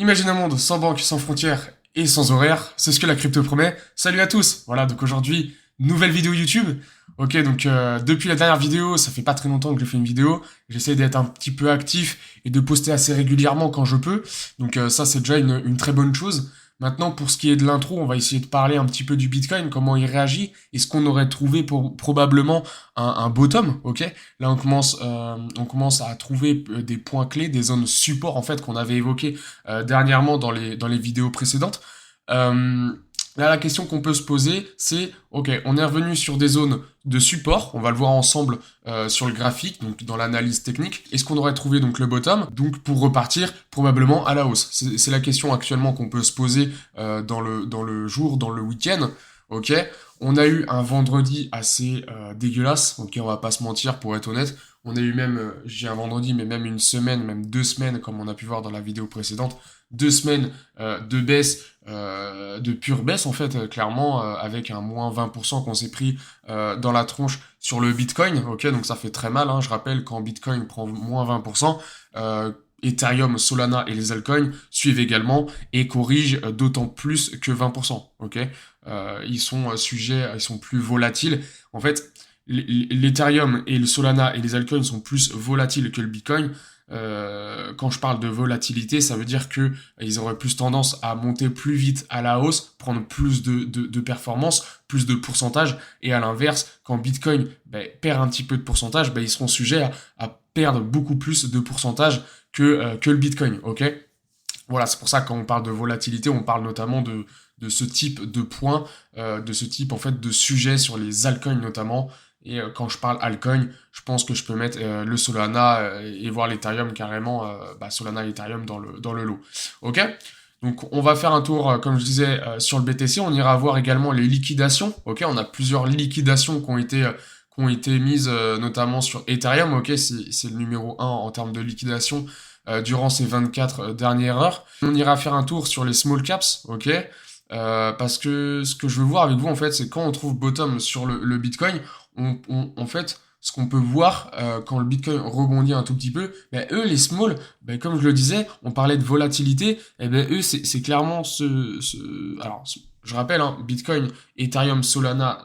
Imaginez un monde sans banque, sans frontières et sans horaires, c'est ce que la crypto promet. Salut à tous. Voilà, donc aujourd'hui, nouvelle vidéo YouTube. Ok, donc depuis la dernière vidéo, ça fait pas très longtemps que j'ai fait une vidéo. J'essaie d'être un petit peu actif et de poster assez régulièrement quand je peux. Donc ça, c'est déjà une très bonne chose. Maintenant, pour ce qui est de l'intro, on va essayer de parler un petit peu du Bitcoin, comment il réagit, et ce qu'on aurait trouvé pour probablement un bottom, ok. Là, on commence à trouver des points clés, des zones support en fait qu'on avait évoquées dernièrement dans les vidéos précédentes. Euh, Là, la question qu'on peut se poser, c'est, ok, on est revenu sur des zones de support, on va le voir ensemble sur le graphique, donc dans l'analyse technique. Est-ce qu'on aurait trouvé donc le bottom, donc pour repartir probablement à la hausse? C'est la question actuellement qu'on peut se poser dans le jour, dans le week-end. Ok, on a eu un vendredi assez dégueulasse, ok, on va pas se mentir pour être honnête. On a eu même, j'ai un vendredi, mais même une semaine, même 2 semaines, comme on a pu voir dans la vidéo précédente, 2 semaines de baisse, de pure baisse en fait, clairement, avec un moins 20% qu'on s'est pris dans la tronche sur le Bitcoin. Ok, donc ça fait très mal. Hein, je rappelle quand Bitcoin prend moins 20%, Ethereum, Solana et les altcoins suivent également et corrigent d'autant plus que 20%. Ok, ils sont sujets, ils sont plus volatiles. En fait, l'Ethereum et le Solana et les altcoins sont plus volatiles que le Bitcoin. Quand je parle de volatilité, ça veut dire que ils auraient plus tendance à monter plus vite à la hausse, prendre plus de performance, plus de pourcentage, et à l'inverse, quand Bitcoin perd un petit peu de pourcentage, ils seront sujets à perdre beaucoup plus de pourcentage que le Bitcoin, ok. Voilà, c'est pour ça que quand on parle de volatilité, on parle notamment de ce type de points, de ce type en fait de sujet sur les altcoins notamment. Et quand je parle altcoin, je pense que je peux mettre le Solana et voir l'Ethereum carrément, Solana et Ethereum dans le lot. Ok? Donc on va faire un tour, comme je disais, sur le BTC. On ira voir également les liquidations. Ok? On a plusieurs liquidations qui ont été mises notamment sur Ethereum. Ok? C'est le numéro un en termes de liquidation durant ces 24 dernières heures. On ira faire un tour sur les small caps, ok, parce que ce que je veux voir avec vous, en fait, c'est quand on trouve bottom sur le Bitcoin, en fait, ce qu'on peut voir quand le Bitcoin rebondit un tout petit peu, eux, les small, comme je le disais, on parlait de volatilité, et eux, c'est clairement alors, je rappelle, hein, Bitcoin, Ethereum, Solana,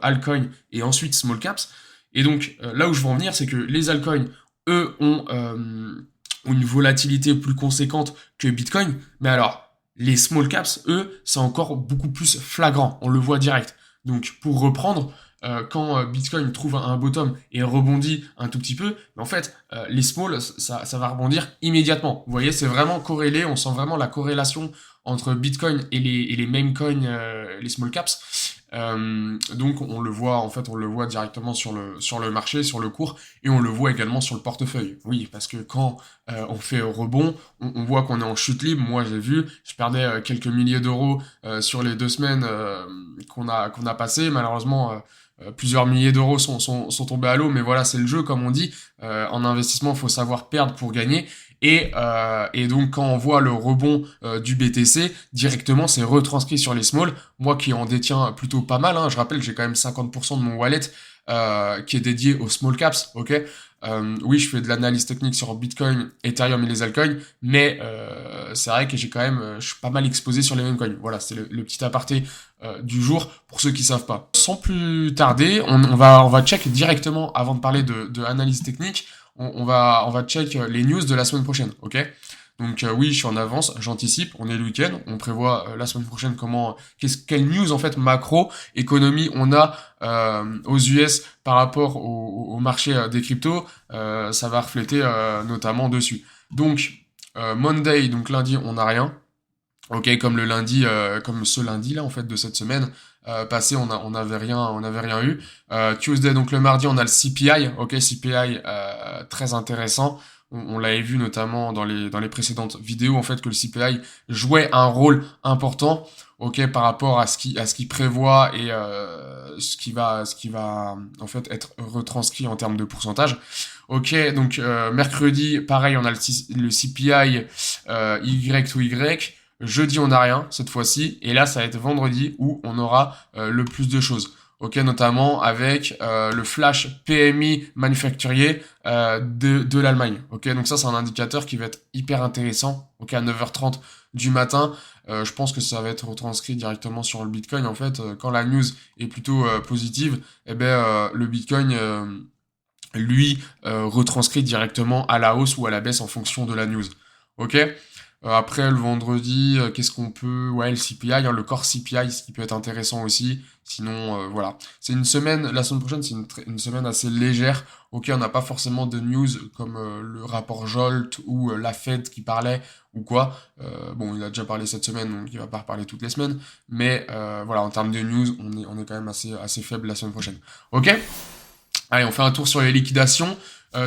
altcoin, et ensuite small caps. Et donc, là où je veux en venir, c'est que les altcoins, eux, ont une volatilité plus conséquente que Bitcoin. Mais alors, les small caps, eux, c'est encore beaucoup plus flagrant. On le voit direct. Donc, pour reprendre, quand Bitcoin trouve un bottom et rebondit un tout petit peu, en fait, les small, ça va rebondir immédiatement. Vous voyez, c'est vraiment corrélé. On sent vraiment la corrélation entre Bitcoin et les meme coins, les small caps. Donc on le voit en fait, on le voit directement sur le marché, sur le cours, et on le voit également sur le portefeuille. Oui, parce que quand on fait rebond, on voit qu'on est en chute libre. Moi j'ai vu, je perdais quelques milliers d'euros sur les 2 semaines qu'on a passé. Malheureusement, plusieurs milliers d'euros sont tombés à l'eau, mais voilà, c'est le jeu, comme on dit. En investissement, il faut savoir perdre pour gagner. Et donc, quand on voit le rebond du BTC, directement, c'est retranscrit sur les small. Moi qui en détiens plutôt pas mal, hein, je rappelle, j'ai quand même 50% de mon wallet qui est dédié aux small caps, ok. Oui, je fais de l'analyse technique sur Bitcoin, Ethereum et les altcoins, mais c'est vrai que j'ai quand même, je suis pas mal exposé sur les meme coins. Voilà, c'est le petit aparté du jour pour ceux qui savent pas. Sans plus tarder, on va check directement avant de parler de analyse technique. On va check les news de la semaine prochaine, ok? Donc oui, je suis en avance, j'anticipe, on est le week-end, on prévoit la semaine prochaine quelle news en fait macro économie on a aux US par rapport au marché des cryptos, ça va refléter notamment dessus. Donc Monday, donc lundi, on n'a rien. Ok, comme le lundi, comme ce lundi là en fait de cette semaine passée, on avait rien eu. Tuesday, donc le mardi, on a le CPI. Ok, CPI très intéressant. On l'avait vu notamment dans les précédentes vidéos en fait que le CPI jouait un rôle important. Ok, par rapport à ce qu'il prévoit et ce qui va en fait être retranscrit en termes de pourcentage. Ok, donc mercredi, pareil, on a le CPI Y to Y. Jeudi, on n'a rien cette fois-ci. Et là, ça va être vendredi où on aura le plus de choses. ok, notamment avec le flash PMI manufacturier de l'Allemagne. Ok, donc ça c'est un indicateur qui va être hyper intéressant. Ok, à 9h30 du matin, je pense que ça va être retranscrit directement sur le Bitcoin. En fait, quand la news est plutôt positive, eh ben le Bitcoin lui retranscrit directement à la hausse ou à la baisse en fonction de la news. Ok. Après le vendredi, qu'est-ce qu'on peut... Ouais, le CPI, hein, le core CPI, ce qui peut être intéressant aussi. Sinon, voilà. C'est une semaine, la semaine prochaine, c'est une semaine assez légère. Ok, on n'a pas forcément de news comme le rapport Jolt ou la Fed qui parlait ou quoi. Bon, il a déjà parlé cette semaine, donc il va pas reparler toutes les semaines. Mais voilà, en termes de news, on est quand même assez faible la semaine prochaine. Ok. Allez, on fait un tour sur les liquidations.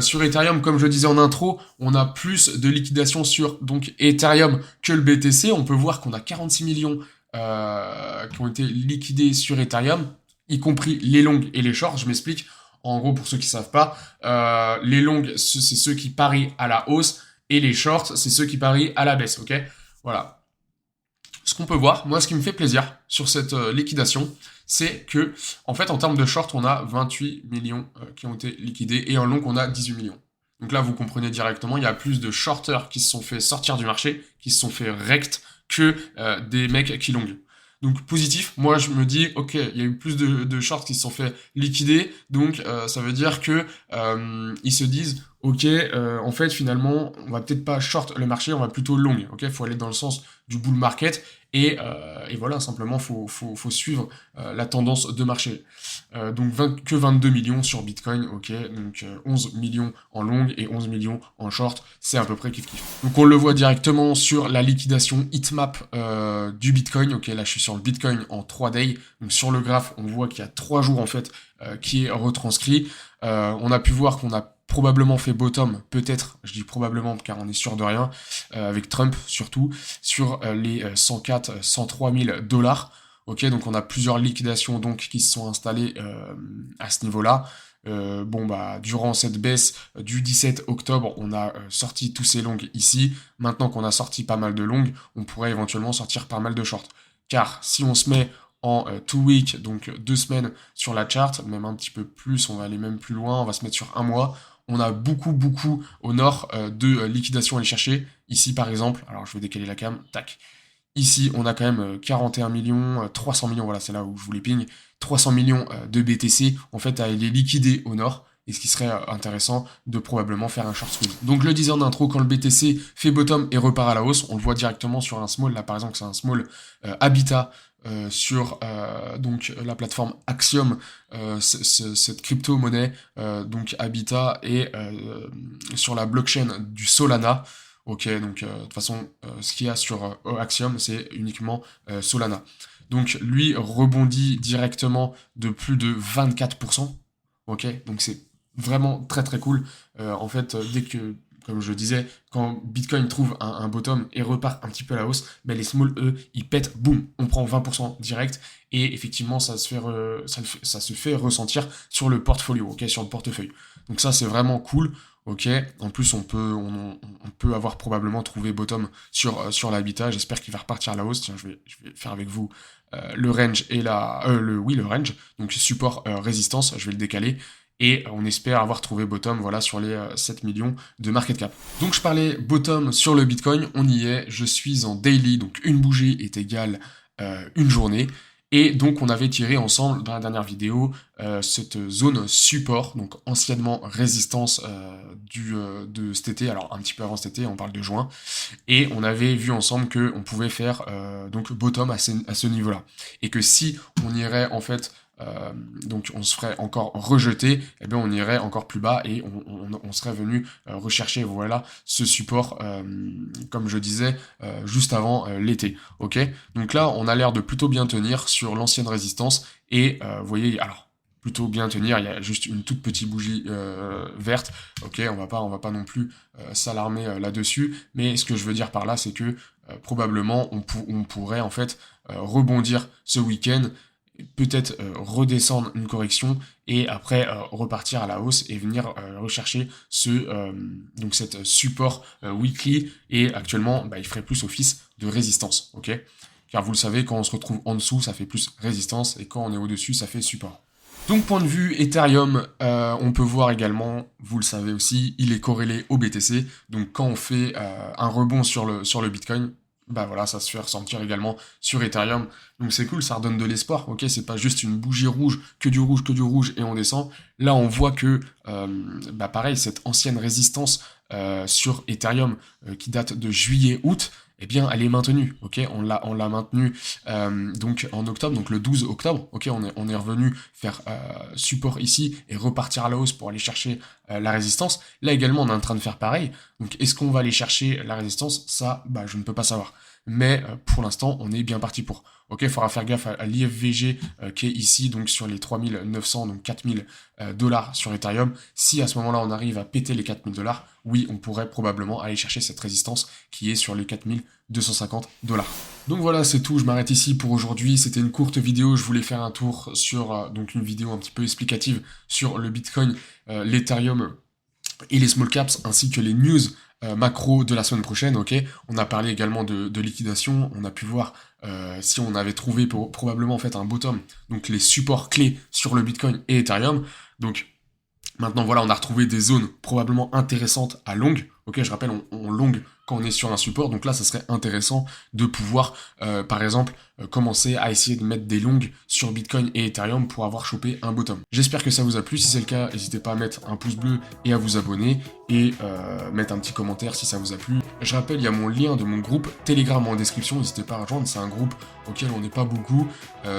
Sur Ethereum, comme je disais en intro, on a plus de liquidations sur donc Ethereum que le BTC. On peut voir qu'on a 46 millions qui ont été liquidés sur Ethereum, y compris les longues et les shorts. Je m'explique. En gros, pour ceux qui savent pas, les longues, c'est ceux qui parient à la hausse, et les shorts, c'est ceux qui parient à la baisse. Ok, voilà. Ce qu'on peut voir, moi, ce qui me fait plaisir sur cette liquidation, c'est que, en fait, en termes de short, on a 28 millions qui ont été liquidés, et en long, on a 18 millions. Donc là, vous comprenez directement, il y a plus de shorters qui se sont fait sortir du marché, qui se sont fait rect, que des mecs qui longuent. Donc positif, moi je me dis, ok, il y a eu plus de shorts qui se sont fait liquider, donc ça veut dire que ils se disent, ok, en fait finalement, on va peut-être pas short le marché, on va plutôt long, ok, faut aller dans le sens du bull market, et voilà, simplement faut suivre la tendance de marché. Donc que 22 millions sur Bitcoin, ok, donc 11 millions en long et 11 millions en short, c'est à peu près kiff kiff. Donc on le voit directement sur la liquidation heatmap du Bitcoin, ok, là je suis sur le Bitcoin en 3 days, donc sur le graphe on voit qu'il y a 3 jours en fait qui est retranscrit. On a pu voir qu'on a probablement fait bottom, peut-être, je dis probablement car on est sûr de rien, avec Trump surtout, sur les 104, 103 000 dollars. Ok, donc on a plusieurs liquidations donc qui se sont installées à ce niveau-là. Bon bah durant cette baisse du 17 octobre, on a sorti tous ces longues ici. Maintenant qu'on a sorti pas mal de longues, on pourrait éventuellement sortir pas mal de shorts. Car si on se met en 2 weeks, donc 2 semaines sur la chart, même un petit peu plus, on va aller même plus loin, on va se mettre sur un mois. On a beaucoup au nord de liquidation à aller chercher. Ici par exemple, alors je vais décaler la cam, tac. Ici, on a quand même 41 millions, 300 millions, voilà, c'est là où je vous les ping, 300 millions de BTC, en fait, à les liquider au nord, et ce qui serait intéressant de probablement faire un short squeeze. Donc, je le disais en intro, quand le BTC fait bottom et repart à la hausse, on le voit directement sur un small, là par exemple, c'est un small Habitat, sur donc la plateforme Axiom, cette crypto-monnaie, donc Habitat, et sur la blockchain du Solana. Ok, donc de toute façon, ce qu'il y a sur Axiom, c'est uniquement Solana. Donc lui rebondit directement de plus de 24%. Ok, donc c'est vraiment très cool. En fait, dès que, comme je disais, quand Bitcoin trouve un bottom et repart un petit peu à la hausse, ben les small, eux, ils pètent, boum, on prend 20% direct. Et effectivement, ça se fait ressentir sur le portfolio, ok, sur le portefeuille. Donc ça, c'est vraiment cool. Ok, en plus on peut avoir probablement trouvé bottom sur l'habitat. J'espère qu'il va repartir à la hausse. Tiens, je vais faire avec vous le range et le range. Donc support résistance, je vais le décaler. Et on espère avoir trouvé bottom, voilà, sur les 7 millions de market cap. Donc je parlais bottom sur le Bitcoin, on y est. Je suis en daily, donc une bougie est égale une journée. Et donc on avait tiré ensemble dans la dernière vidéo cette zone support, donc anciennement résistance de cet été, alors un petit peu avant cet été, on parle de juin, et on avait vu ensemble que on pouvait faire donc bottom à ce niveau-là, et que si on irait en fait donc on se ferait encore rejeter, et bien on irait encore plus bas et on serait venu rechercher voilà ce support comme je disais juste avant l'été. Ok, donc là on a l'air de plutôt bien tenir sur l'ancienne résistance et vous voyez alors plutôt bien tenir, il y a juste une toute petite bougie verte. Ok, on va pas non plus s'alarmer là-dessus, mais ce que je veux dire par là c'est que probablement on pourrait en fait rebondir ce week-end, peut-être redescendre une correction et après repartir à la hausse et venir rechercher donc cette support weekly, et actuellement bah, il ferait plus office de résistance, ok, car vous le savez, quand on se retrouve en dessous ça fait plus résistance et quand on est au dessus ça fait support. Donc point de vue Ethereum, on peut voir également, vous le savez aussi, il est corrélé au BTC. Donc quand on fait un rebond sur le Bitcoin, bah voilà, ça se fait ressentir également sur Ethereum. Donc c'est cool, ça redonne de l'espoir. Ok, c'est pas juste une bougie rouge, que du rouge et on descend. Là on voit que, bah pareil, cette ancienne résistance sur Ethereum qui date de juillet-août, eh bien, elle est maintenue, ok. On l'a maintenue donc en octobre, donc le 12 octobre, ok. On est revenu faire support ici et repartir à la hausse pour aller chercher la résistance. Là également, on est en train de faire pareil. Donc, est-ce qu'on va aller chercher la résistance? Ça, bah, je ne peux pas savoir. Mais pour l'instant, on est bien parti pour. Ok, il faudra faire gaffe à l'IFVG qui est ici, donc sur les 3900, donc 4000 dollars sur Ethereum. Si à ce moment-là, on arrive à péter les 4000 dollars, oui, on pourrait probablement aller chercher cette résistance qui est sur les 4250 dollars. Donc voilà, c'est tout, je m'arrête ici pour aujourd'hui. C'était une courte vidéo, je voulais faire un tour sur donc une vidéo un petit peu explicative sur le Bitcoin, l'Ethereum et les small caps, ainsi que les news macro de la semaine prochaine, ok. On a parlé également de liquidation, on a pu voir si on avait trouvé probablement en fait un bottom, donc les supports clés sur le Bitcoin et Ethereum. Donc maintenant voilà, on a retrouvé des zones probablement intéressantes à longue, ok, je rappelle, on longue quand on est sur un support, donc là ça serait intéressant de pouvoir par exemple commencer à essayer de mettre des longues sur Bitcoin et Ethereum pour avoir chopé un bottom. J'espère que ça vous a plu, si c'est le cas, n'hésitez pas à mettre un pouce bleu et à vous abonner, et mettre un petit commentaire si ça vous a plu. Je rappelle, il y a mon lien de mon groupe Telegram en description, n'hésitez pas à rejoindre, c'est un groupe auquel on n'est pas beaucoup.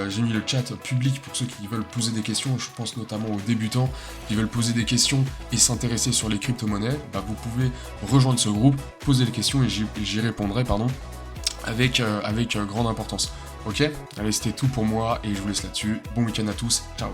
J'ai mis le chat public pour ceux qui veulent poser des questions, je pense notamment aux débutants qui veulent poser des questions et s'intéresser sur les crypto-monnaies. Bah, vous pouvez rejoindre ce groupe, poser des questions et j'y répondrai avec grande importance. Ok, allez, c'était tout pour moi et je vous laisse là-dessus. Bon week-end à tous, ciao.